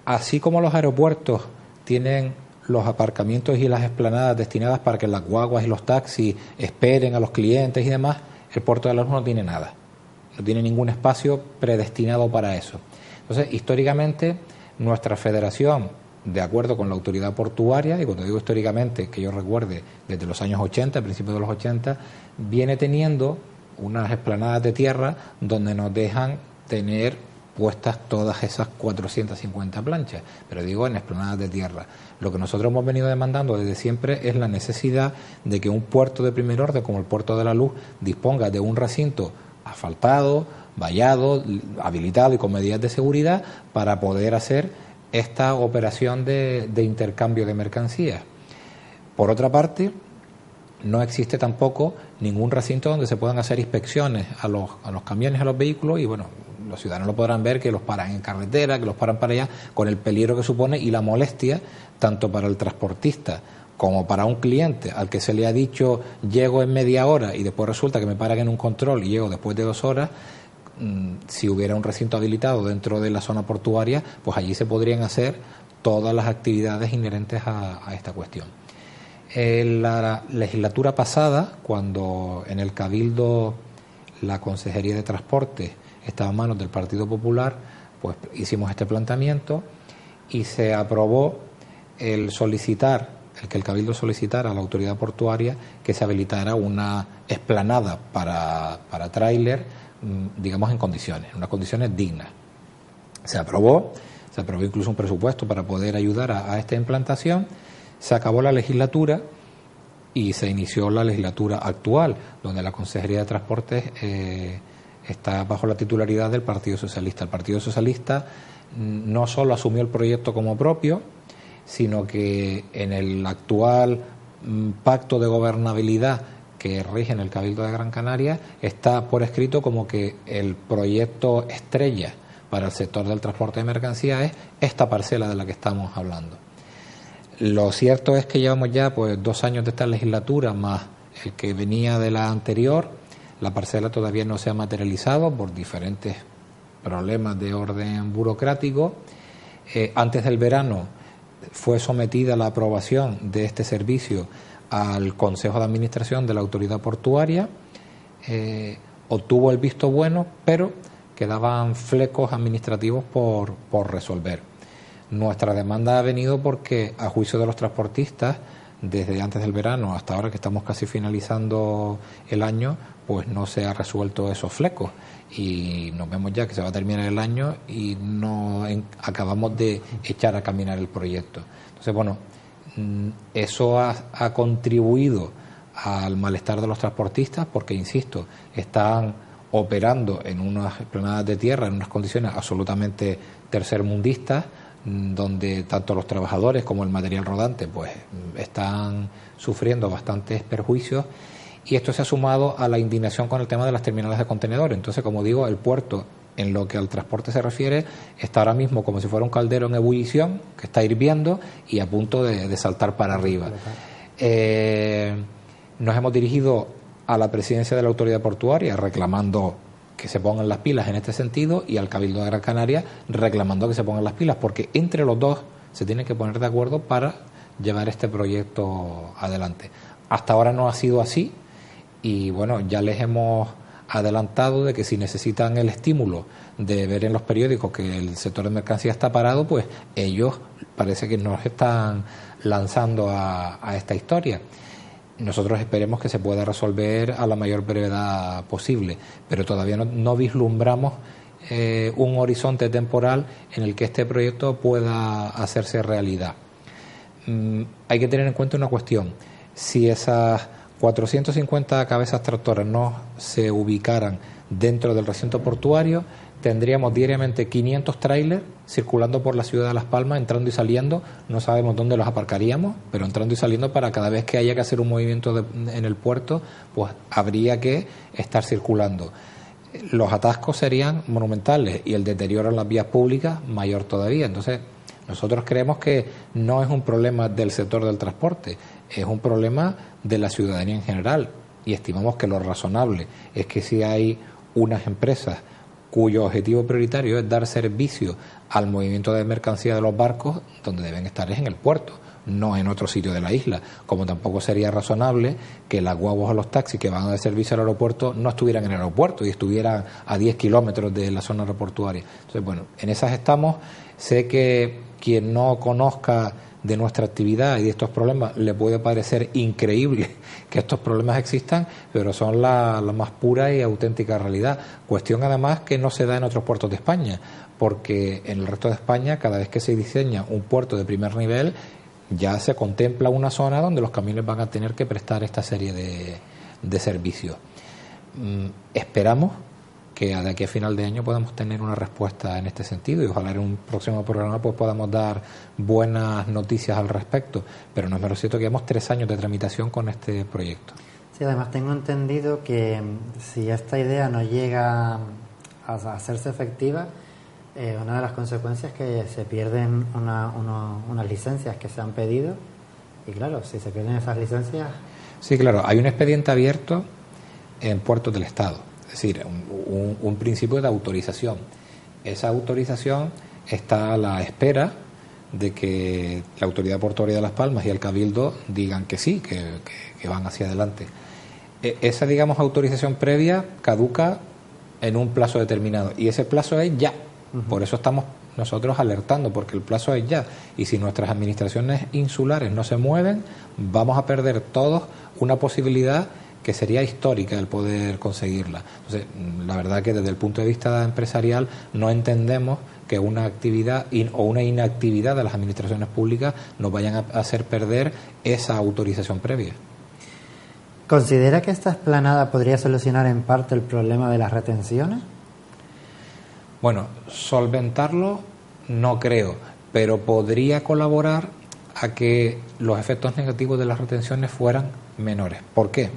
Así como los aeropuertos tienen los aparcamientos y las explanadas destinadas para que las guaguas y los taxis esperen a los clientes y demás, el puerto de la Luz no tiene nada, no tiene ningún espacio predestinado para eso. Entonces, históricamente, nuestra federación, de acuerdo con la autoridad portuaria, y cuando digo históricamente, que yo recuerde, desde los años 80, principios de los 80, viene teniendo unas explanadas de tierra donde nos dejan tener puestas todas esas 450 planchas, pero digo en explanadas de tierra. Lo que nosotros hemos venido demandando desde siempre es la necesidad de que un puerto de primer orden como el puerto de la Luz disponga de un recinto asfaltado, vallado, habilitado y con medidas de seguridad para poder hacer esta operación de intercambio de mercancías. Por otra parte, no existe tampoco ningún recinto donde se puedan hacer inspecciones a los camiones, a los vehículos y bueno, los ciudadanos lo podrán ver que los paran en carretera, que los paran para allá, con el peligro que supone y la molestia tanto para el transportista como para un cliente al que se le ha dicho llego en media hora y después resulta que me paran en un control y llego después de 2 horas. Si hubiera un recinto habilitado dentro de la zona portuaria, pues allí se podrían hacer todas las actividades inherentes a esta cuestión. En la legislatura pasada, cuando en el Cabildo la Consejería de Transporte estaba en manos del Partido Popular, pues hicimos este planteamiento y se aprobó el que el Cabildo solicitara a la autoridad portuaria que se habilitara una explanada para tráiler, digamos en unas condiciones dignas. Se aprobó incluso un presupuesto para poder ayudar a esta implantación. Se acabó la legislatura y se inició la legislatura actual, donde la Consejería de Transportes está bajo la titularidad del Partido Socialista. El Partido Socialista no solo asumió el proyecto como propio, sino que en el actual pacto de gobernabilidad que rige en el Cabildo de Gran Canaria está por escrito como que el proyecto estrella para el sector del transporte de mercancías es esta parcela de la que estamos hablando. Lo cierto es que llevamos ya 2 años de esta legislatura más el que venía de la anterior. La parcela todavía no se ha materializado por diferentes problemas de orden burocrático. Antes del verano fue sometida la aprobación de este servicio al Consejo de Administración de la Autoridad Portuaria, obtuvo el visto bueno, pero quedaban flecos administrativos por resolver. Nuestra demanda ha venido porque, a juicio de los transportistas, desde antes del verano hasta ahora que estamos casi finalizando el año, pues no se ha resuelto esos flecos y nos vemos ya que se va a terminar el año y no acabamos de echar a caminar el proyecto. Entonces, bueno, eso ha contribuido al malestar de los transportistas porque, insisto, están operando en unas planadas de tierra en unas condiciones absolutamente tercermundistas, donde tanto los trabajadores como el material rodante pues están sufriendo bastantes perjuicios, y esto se ha sumado a la indignación con el tema de las terminales de contenedores. Entonces, como digo, el puerto, en lo que al transporte se refiere, está ahora mismo como si fuera un caldero en ebullición, que está hirviendo y a punto de saltar para arriba. Nos hemos dirigido a la presidencia de la autoridad portuaria reclamando que se pongan las pilas en este sentido, y al Cabildo de Gran Canaria reclamando que se pongan las pilas, porque entre los dos se tienen que poner de acuerdo para llevar este proyecto adelante. Hasta ahora no ha sido así, y bueno, ya les hemos adelantado de que si necesitan el estímulo de ver en los periódicos que el sector de mercancía está parado, pues ellos parece que nos están lanzando a esta historia. Nosotros esperemos que se pueda resolver a la mayor brevedad posible, pero todavía no vislumbramos un horizonte temporal en el que este proyecto pueda hacerse realidad. Hay que tener en cuenta una cuestión: si esas 450 cabezas tractoras no se ubicaran dentro del recinto portuario, tendríamos diariamente 500 trailers circulando por la ciudad de Las Palmas, entrando y saliendo. No sabemos dónde los aparcaríamos, pero entrando y saliendo para cada vez que haya que hacer un movimiento en el puerto, pues habría que estar circulando. Los atascos serían monumentales y el deterioro en las vías públicas mayor todavía. Entonces, nosotros creemos que no es un problema del sector del transporte, es un problema de la ciudadanía en general, y estimamos que lo razonable es que si hay unas empresas cuyo objetivo prioritario es dar servicio al movimiento de mercancía de los barcos, donde deben estar es en el puerto, no en otro sitio de la isla, como tampoco sería razonable que las guaguas o los taxis que van a dar servicio al aeropuerto no estuvieran en el aeropuerto y estuvieran a 10 kilómetros de la zona aeroportuaria. Entonces, bueno, en esas estamos. Sé que quien no conozca de nuestra actividad y de estos problemas le puede parecer increíble que estos problemas existan, pero son la más pura y auténtica realidad. Cuestión además que no se da en otros puertos de España, porque en el resto de España, cada vez que se diseña un puerto de primer nivel, ya se contempla una zona donde los camiones van a tener que prestar esta serie de servicios. Esperamos que de aquí a final de año podamos tener una respuesta en este sentido, y ojalá en un próximo programa pues podamos dar buenas noticias al respecto, pero no es menos cierto que llevamos 3 años de tramitación con este proyecto. Sí, además tengo entendido que si esta idea no llega a hacerse efectiva, una de las consecuencias es que se pierden unas licencias que se han pedido, y claro, si se pierden esas licencias... Sí, claro, hay un expediente abierto en puertos del Estado. Es decir, un principio de autorización. Esa autorización está a la espera de que la Autoridad Portuaria de Las Palmas y el Cabildo digan que sí, que van hacia adelante. Esa, digamos, autorización previa caduca en un plazo determinado, y ese plazo es ya. Por eso estamos nosotros alertando, porque el plazo es ya, y si nuestras administraciones insulares no se mueven, vamos a perder todos una posibilidad que sería histórica el poder conseguirla. Entonces, la verdad que desde el punto de vista empresarial no entendemos que una actividad o una inactividad de las administraciones públicas nos vayan a hacer perder esa autorización previa. ¿Considera que esta explanada podría solucionar en parte el problema de las retenciones? Bueno, solventarlo no creo, pero podría colaborar a que los efectos negativos de las retenciones fueran menores. ¿Por qué?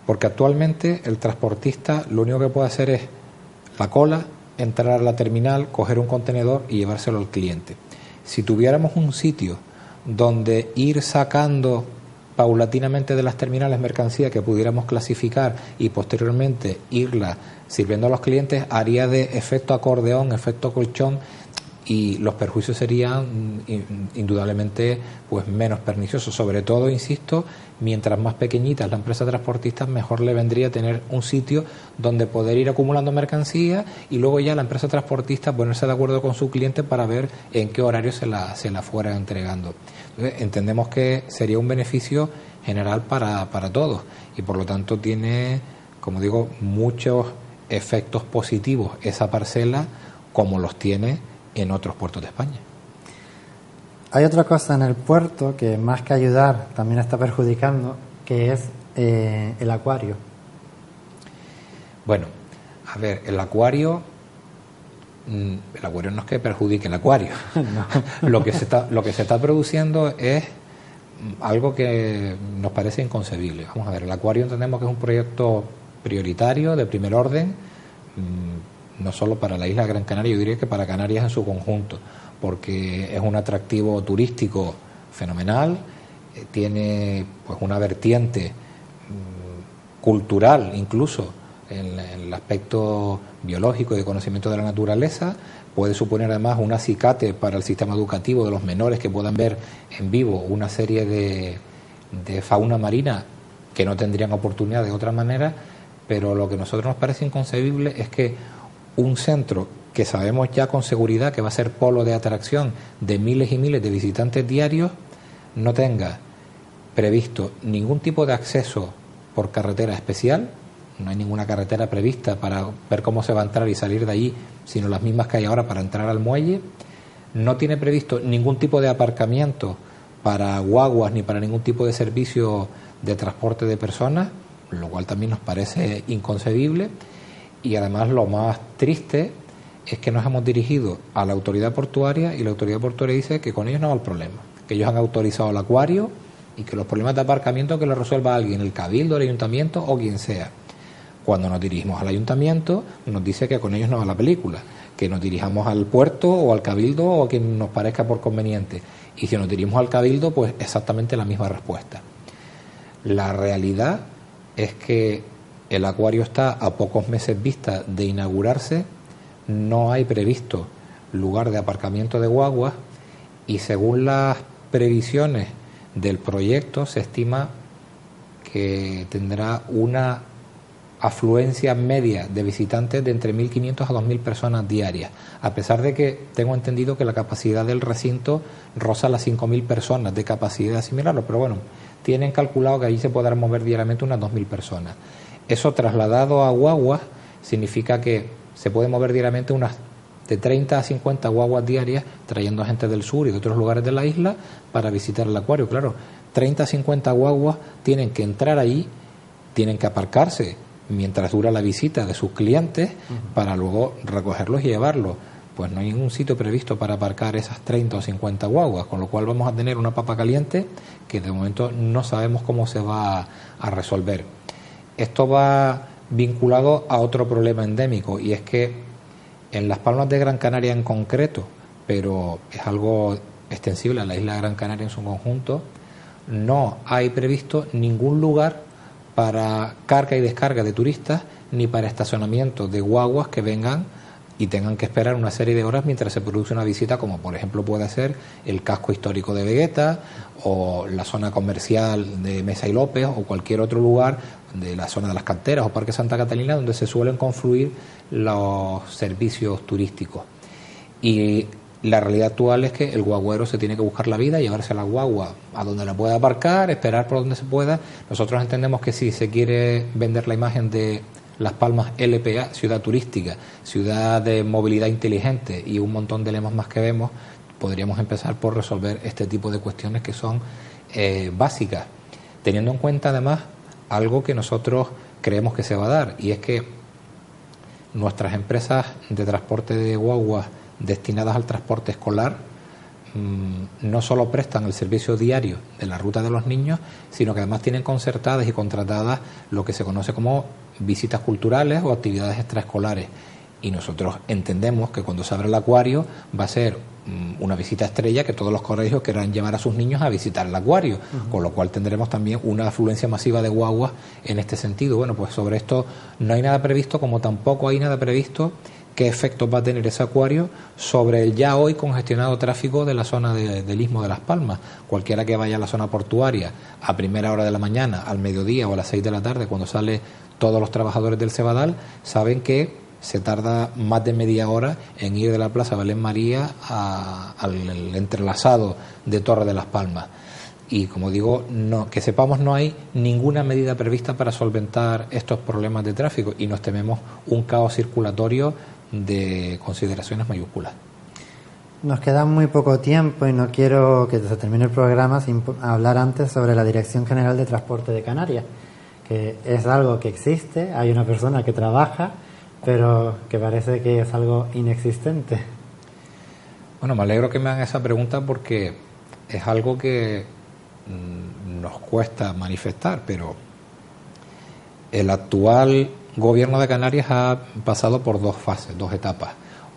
Porque actualmente el transportista lo único que puede hacer es la cola, entrar a la terminal, coger un contenedor y llevárselo al cliente. Si tuviéramos un sitio donde ir sacando paulatinamente de las terminales mercancía que pudiéramos clasificar y posteriormente irla sirviendo a los clientes, haría de efecto acordeón, efecto colchón, y los perjuicios serían indudablemente pues menos perniciosos. Sobre todo, insisto, mientras más pequeñita es la empresa transportista, mejor le vendría tener un sitio donde poder ir acumulando mercancía y luego ya la empresa transportista ponerse de acuerdo con su cliente para ver en qué horario se la fuera entregando. Entonces, entendemos que sería un beneficio general para todos, y por lo tanto tiene como digo, muchos efectos positivos esa parcela como los tiene en otros puertos de España. Hay otra cosa en el puerto que más que ayudar también está perjudicando, que es el acuario. Bueno, a ver, el acuario no es que perjudique el acuario. No. Lo que se está produciendo es algo que nos parece inconcebible. Vamos a ver, el acuario entendemos que es un proyecto prioritario, de primer orden, no solo para la isla de Gran Canaria, yo diría que para Canarias en su conjunto, porque es un atractivo turístico fenomenal, tiene pues una vertiente cultural incluso en el aspecto biológico y de conocimiento de la naturaleza, puede suponer además un acicate para el sistema educativo de los menores que puedan ver en vivo una serie de fauna marina que no tendrían oportunidad de otra manera, pero lo que a nosotros nos parece inconcebible es que un centro que sabemos ya con seguridad que va a ser polo de atracción de miles y miles de visitantes diarios no tenga previsto ningún tipo de acceso por carretera especial. No hay ninguna carretera prevista para ver cómo se va a entrar y salir de allí, sino las mismas que hay ahora para entrar al muelle. No tiene previsto ningún tipo de aparcamiento para guaguas ni para ningún tipo de servicio de transporte de personas, lo cual también nos parece inconcebible. Y además lo más triste es que nos hemos dirigido a la autoridad portuaria y la autoridad portuaria dice que con ellos no va el problema, que ellos han autorizado el acuario y que los problemas de aparcamiento que los resuelva alguien, el cabildo, el ayuntamiento o quien sea. Cuando nos dirigimos al ayuntamiento nos dice que con ellos no va la película, que nos dirijamos al puerto o al cabildo o a quien nos parezca por conveniente, y si nos dirigimos al cabildo pues exactamente la misma respuesta. La realidad es que el acuario está a pocos meses vista de inaugurarse, no hay previsto lugar de aparcamiento de guaguas y según las previsiones del proyecto se estima que tendrá una afluencia media de visitantes de entre 1.500 a 2.000 personas diarias, a pesar de que tengo entendido que la capacidad del recinto roza las 5.000 personas de capacidad de asimilarlo, pero bueno, tienen calculado que allí se podrán mover diariamente unas 2.000 personas. Eso trasladado a guaguas significa que se puede mover diariamente unas de 30 a 50 guaguas diarias trayendo gente del sur y de otros lugares de la isla para visitar el acuario. Claro, 30 a 50 guaguas tienen que entrar allí, tienen que aparcarse mientras dura la visita de sus clientes para luego recogerlos y llevarlos. Pues no hay ningún sitio previsto para aparcar esas 30 o 50 guaguas, con lo cual vamos a tener una papa caliente que de momento no sabemos cómo se va a resolver. Esto va vinculado a otro problema endémico y es que en las Palmas de Gran Canaria en concreto, pero es algo extensible a la isla de Gran Canaria en su conjunto, no hay previsto ningún lugar para carga y descarga de turistas ni para estacionamiento de guaguas que vengan y tengan que esperar una serie de horas mientras se produce una visita, como por ejemplo puede ser el casco histórico de Vegueta o la zona comercial de Mesa y López o cualquier otro lugar de la zona de las canteras o Parque Santa Catalina donde se suelen confluir los servicios turísticos. Y la realidad actual es que el guagüero se tiene que buscar la vida, llevarse la guagua a donde la pueda aparcar, esperar por donde se pueda. Nosotros entendemos que si se quiere vender la imagen de Las Palmas LPA, ciudad turística, ciudad de movilidad inteligente y un montón de lemas más que vemos, podríamos empezar por resolver este tipo de cuestiones que son básicas, teniendo en cuenta además algo que nosotros creemos que se va a dar, y es que nuestras empresas de transporte de guaguas destinadas al transporte escolar no solo prestan el servicio diario de la ruta de los niños, sino que además tienen concertadas y contratadas lo que se conoce como visitas culturales o actividades extraescolares. Y nosotros entendemos que cuando se abre el acuario va a ser una visita estrella, que todos los colegios querrán llevar a sus niños a visitar el acuario, con lo cual tendremos también una afluencia masiva de guaguas en este sentido. Bueno, pues sobre esto no hay nada previsto, como tampoco hay nada previsto qué efectos va a tener ese acuario sobre el ya hoy congestionado tráfico de la zona del Istmo de Las Palmas. Cualquiera que vaya a la zona portuaria a primera hora de la mañana, al mediodía o a las 6 de la tarde, cuando salen todos los trabajadores del Cebadal, saben que se tarda más de media hora en ir de la Plaza Belén María al entrelazado de Torre de las Palmas. y, como digo, que sepamos, no hay ninguna medida prevista para solventar estos problemas de tráfico y nos tememos un caos circulatorio de consideraciones mayúsculas. Nos queda muy poco tiempo y no quiero que se termine el programa sin hablar antes sobre la Dirección General de Transporte de Canarias, que es algo que existe, hay una persona que trabaja, pero que parece que es algo inexistente. Bueno, me alegro que me hagan esa pregunta porque es algo que nos cuesta manifestar, pero el actual gobierno de Canarias ha pasado por dos fases, dos etapas.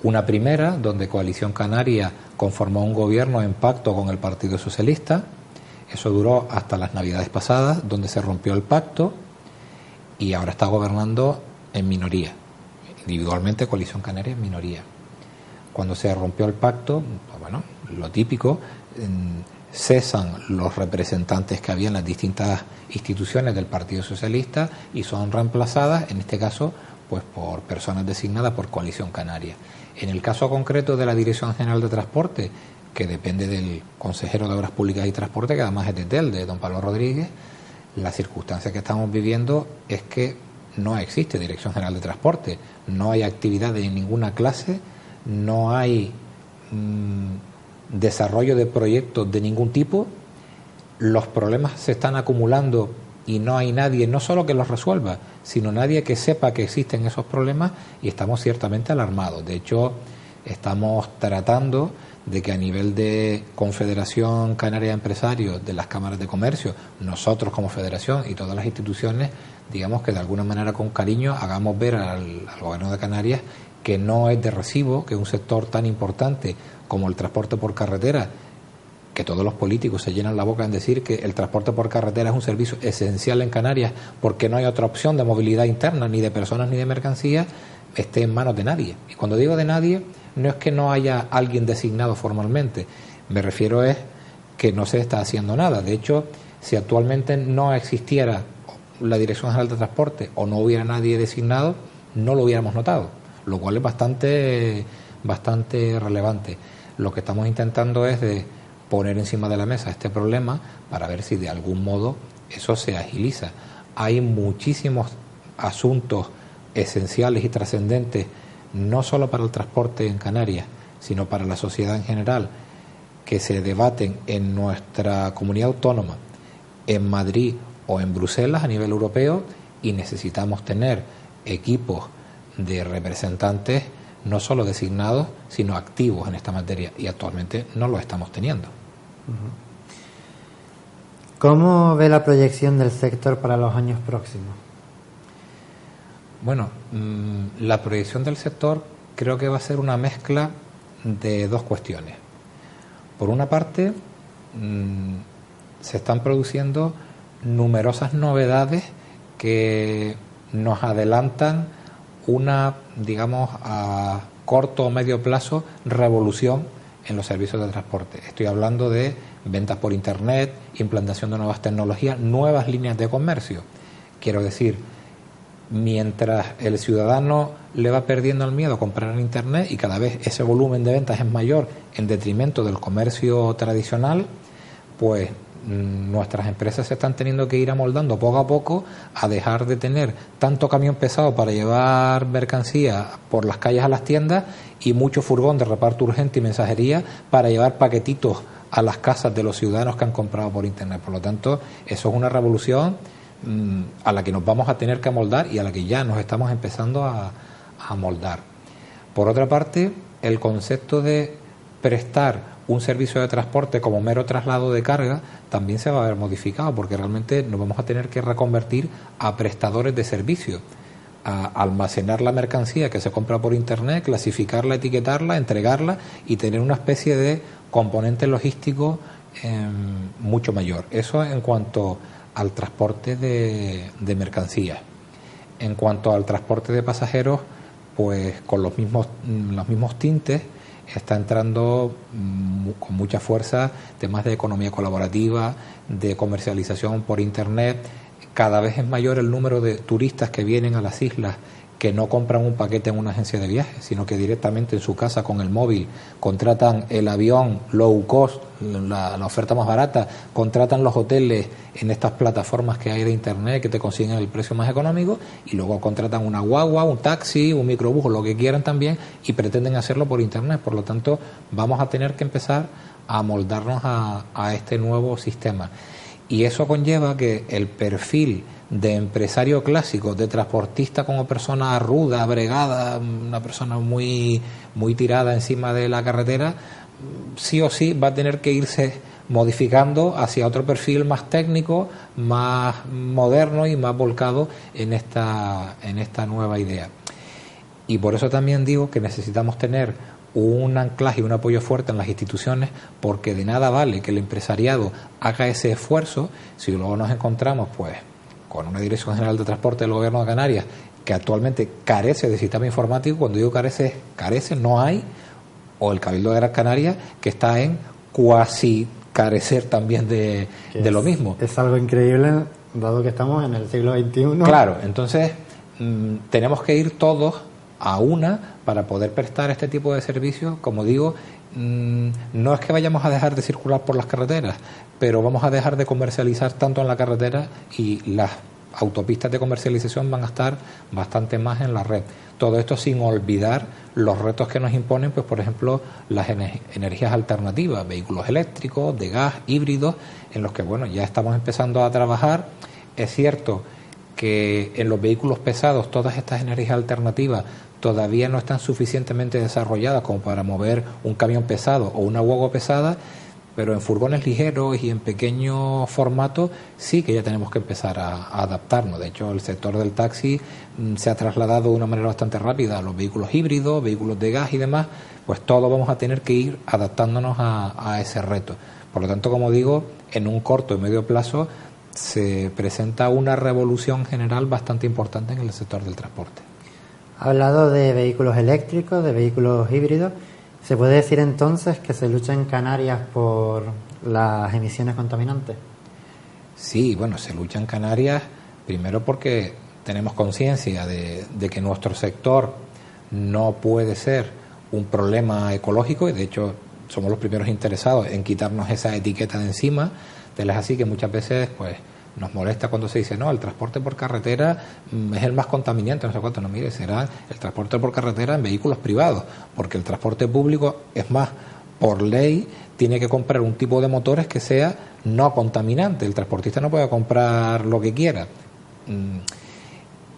Una primera, donde Coalición Canaria conformó un gobierno en pacto con el Partido Socialista. Eso duró hasta las Navidades pasadas, donde se rompió el pacto y ahora está gobernando en minoría. Individualmente, Coalición Canaria en minoría. Cuando se rompió el pacto, pues bueno, lo típico, cesan los representantes que había en las distintas instituciones del Partido Socialista y son reemplazadas, en este caso, pues por personas designadas por Coalición Canaria. En el caso concreto de la Dirección General de Transporte, que depende del consejero de Obras Públicas y Transporte, que además es de TEL, de don Pablo Rodríguez, la circunstancia que estamos viviendo es que no existe Dirección General de Transporte, no hay actividad de ninguna clase, no hay desarrollo de proyectos de ningún tipo, los problemas se están acumulando y no hay nadie, no solo que los resuelva, sino nadie que sepa que existen esos problemas y estamos ciertamente alarmados. De hecho, estamos tratando de que a nivel de Confederación Canaria de Empresarios, de las cámaras de comercio, nosotros como federación y todas las instituciones, digamos que de alguna manera con cariño hagamos ver al Gobierno de Canarias que no es de recibo que un sector tan importante como el transporte por carretera, que todos los políticos se llenan la boca en decir que el transporte por carretera es un servicio esencial en Canarias porque no hay otra opción de movilidad interna, ni de personas ni de mercancías, esté en manos de nadie. Y cuando digo de nadie, no es que no haya alguien designado formalmente, me refiero es que no se está haciendo nada. De hecho, si actualmente no existiera la Dirección General de Transporte o no hubiera nadie designado, no lo hubiéramos notado, lo cual es bastante relevante. Lo que estamos intentando es de poner encima de la mesa este problema para ver si de algún modo eso se agiliza. Hay muchísimos asuntos esenciales y trascendentes, no solo para el transporte en Canarias, sino para la sociedad en general, que se debaten en nuestra comunidad autónoma, en Madrid o en Bruselas a nivel europeo, y necesitamos tener equipos de representantes no solo designados, sino activos en esta materia, y actualmente no lo estamos teniendo. ¿Cómo ve la proyección del sector para los años próximos? Bueno, la proyección del sector creo que va a ser una mezcla de dos cuestiones. Por una parte, se están produciendo numerosas novedades que nos adelantan una, digamos, a corto o medio plazo, revolución en los servicios de transporte. Estoy hablando de ventas por Internet, implantación de nuevas tecnologías, nuevas líneas de comercio. Quiero decir, mientras el ciudadano le va perdiendo el miedo a comprar en Internet y cada vez ese volumen de ventas es mayor en detrimento del comercio tradicional, pues nuestras empresas se están teniendo que ir amoldando poco a poco a dejar de tener tanto camión pesado para llevar mercancía por las calles a las tiendas y mucho furgón de reparto urgente y mensajería para llevar paquetitos a las casas de los ciudadanos que han comprado por Internet. Por lo tanto, eso es una revolución a la que nos vamos a tener que amoldar y a la que ya nos estamos empezando a amoldar. Por otra parte, el concepto de prestar un servicio de transporte como mero traslado de carga también se va a ver modificado, porque realmente nos vamos a tener que reconvertir a prestadores de servicio, a almacenar la mercancía que se compra por Internet, clasificarla, etiquetarla, entregarla y tener una especie de componente logístico mucho mayor. Eso en cuanto al transporte de mercancías. En cuanto al transporte de pasajeros, pues con los mismos tintes está entrando con mucha fuerza temas de economía colaborativa, de comercialización por Internet. Cada vez es mayor el número de turistas que vienen a las islas que no compran un paquete en una agencia de viajes, sino que directamente en su casa con el móvil contratan el avión low cost, la oferta más barata, contratan los hoteles en estas plataformas que hay de internet que te consiguen el precio más económico, y luego contratan una guagua, un taxi, un microbús o lo que quieran también, y pretenden hacerlo por internet. Por lo tanto, vamos a tener que empezar a moldarnos a este nuevo sistema. Y eso conlleva que el perfil de empresario clásico, de transportista como persona ruda, bregada, una persona muy tirada encima de la carretera, sí o sí va a tener que irse modificando hacia otro perfil más técnico, más moderno y más volcado en esta nueva idea. Y por eso también digo que necesitamos tener un anclaje y un apoyo fuerte en las instituciones, porque de nada vale que el empresariado haga ese esfuerzo si luego nos encontramos pues con una Dirección General de Transporte del Gobierno de Canarias que actualmente carece de sistema informático. Cuando digo carece, no hay, o el Cabildo de Gran Canaria, que está en cuasi carecer también de lo mismo. Es algo increíble, dado que estamos en el siglo XXI. Claro, entonces tenemos que ir todos a una para poder prestar este tipo de servicios. Como digo, no es que vayamos a dejar de circular por las carreteras, pero vamos a dejar de comercializar tanto en la carretera, y las autopistas de comercialización van a estar bastante más en la red. Todo esto sin olvidar los retos que nos imponen, pues por ejemplo, las energías alternativas, vehículos eléctricos, de gas, híbridos, en los que bueno, ya estamos empezando a trabajar. Es cierto que en los vehículos pesados todas estas energías alternativas todavía no están suficientemente desarrolladas como para mover un camión pesado o una guagua pesada, pero en furgones ligeros y en pequeño formato sí que ya tenemos que empezar a adaptarnos. De hecho, el sector del taxi se ha trasladado de una manera bastante rápida a los vehículos híbridos, vehículos de gas y demás. Pues todos vamos a tener que ir adaptándonos a ese reto. Por lo tanto, como digo, en un corto y medio plazo se presenta una revolución general bastante importante en el sector del transporte. Ha hablado de vehículos eléctricos, de vehículos híbridos. ¿Se puede decir entonces que se lucha en Canarias por las emisiones contaminantes? Sí, bueno, se lucha en Canarias primero porque tenemos conciencia de que nuestro sector no puede ser un problema ecológico, y de hecho somos los primeros interesados en quitarnos esa etiqueta de encima. Es así que muchas veces pues nos molesta cuando se dice, no, el transporte por carretera es el más contaminante, no sé cuánto. No, mire, será el transporte por carretera en vehículos privados, porque el transporte público, es más, por ley tiene que comprar un tipo de motores que sea no contaminante. El transportista no puede comprar lo que quiera.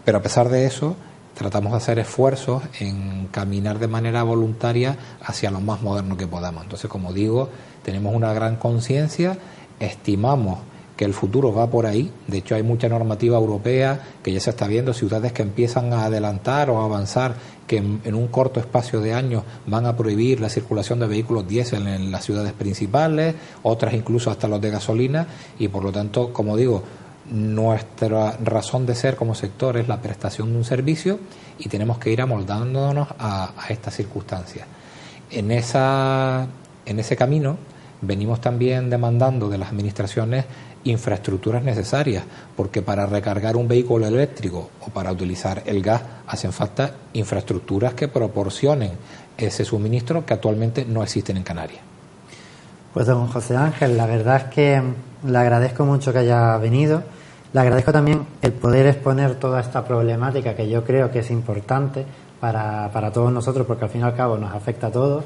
Pero a pesar de eso, tratamos de hacer esfuerzos en caminar de manera voluntaria hacia lo más moderno que podamos. Entonces, como digo, tenemos una gran conciencia, estimamos que el futuro va por ahí. De hecho, hay mucha normativa europea que ya se está viendo, ciudades que empiezan a adelantar o a avanzar, que en un corto espacio de años van a prohibir la circulación de vehículos diésel en las ciudades principales, otras incluso hasta los de gasolina, y por lo tanto, como digo, nuestra razón de ser como sector es la prestación de un servicio, y tenemos que ir amoldándonos a estas circunstancias. En ese camino venimos también demandando de las administraciones infraestructuras necesarias, porque para recargar un vehículo eléctrico o para utilizar el gas hacen falta infraestructuras que proporcionen ese suministro que actualmente no existen en Canarias. Pues don José Ángel, la verdad es que le agradezco mucho que haya venido. Le agradezco también el poder exponer toda esta problemática, que yo creo que es importante para todos nosotros, porque al fin y al cabo nos afecta a todos.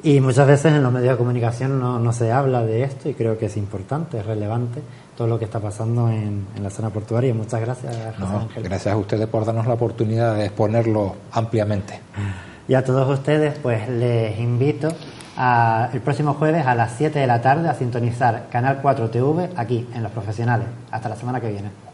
Y muchas veces en los medios de comunicación no se habla de esto, y creo que es importante, es relevante todo lo que está pasando en la zona portuaria. Muchas gracias, José Ángel. Gracias a ustedes por darnos la oportunidad de exponerlo ampliamente. Y a todos ustedes, pues les invito el próximo jueves a las 7 de la tarde a sintonizar Canal 4 TV aquí en Los Profesionales. Hasta la semana que viene.